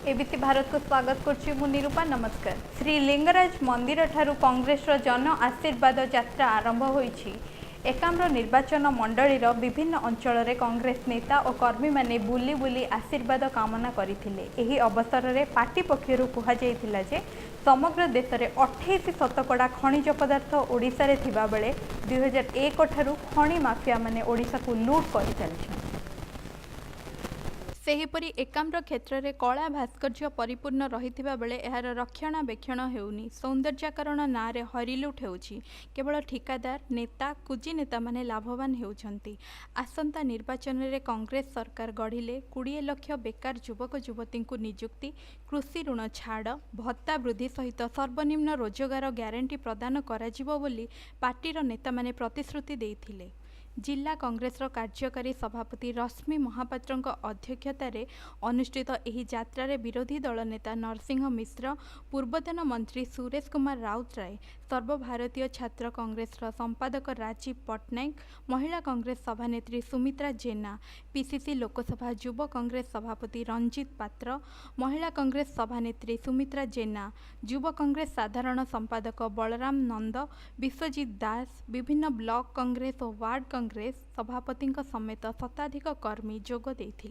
ABC Bharat को स्वागत करछि मु निरूपा। नमस्कार। श्री लिंगराज मंदिर ठारू कांग्रेस जन आशीर्वाद यात्रा आरंभ होईछि। एकाम्र निर्वाचन मंडलीर विभिन्न अंचल में कांग्रेस नेता और कर्मी माने बुली बुली आशीर्वाद कामना करथिले। एही अवसर में पार्टी पक्षरु कहा जायतिला जे समग्र देश में 28 शतकड़ा खनिज पदार्थ ओडिशा रे थिबा बेले 2001 ठारू खनि माफिया माने ओडिशा को लूट कर चलछि। सेहीपरि एकाम्र क्षेत्र में कला भास्कर्य परिपूर्ण रही बेले यार रक्षणाबेक्षण हेउनी। सौंदर्यकरण नाँ रे हरिलुट हेउछि। केवल ठिकादार नेता कुजी नेता माने लाभवान हेउछंती। आसंता निर्वाचन में कांग्रेस सरकार गढ़िले 20 लाख बेकार युवक युवती को नियुक्ति, कृषि ऋण छाड़, भत्ता वृद्धि सहित सर्वनिम्न रोजगार ग्यारंटी प्रदान कराजिबो बोली पार्टीर नेता माने प्रतिश्रुति देइथिले। जिला कांग्रेस कार्यकारी सभापति रश्मि महापात्र अध्यक्षतार अनुष्ठित एही यात्रा रे विरोधी दल नेता नरसिंह मिश्र, पूर्वतन मंत्री सुरेश कुमार राउतराय, सर्वभारतीय छात्र कांग्रेस संपादक राजीव पट्टनायक, महिला कांग्रेस सभानेत्री सुमित्रा जेना, पीसीसी लोकसभा युव कांग्रेस सभापति रंजीत पात्र, महिला कांग्रेस सभानेत्री सुमित्रा जेना, युव कांग्रेस साधारण संपादक बलराम नंद, विश्वजीत दास, विभिन्न ब्लॉक कांग्रेस और वार्ड कांग्रेस सभापति समेत शताधिक कर्मी जोग देथिले।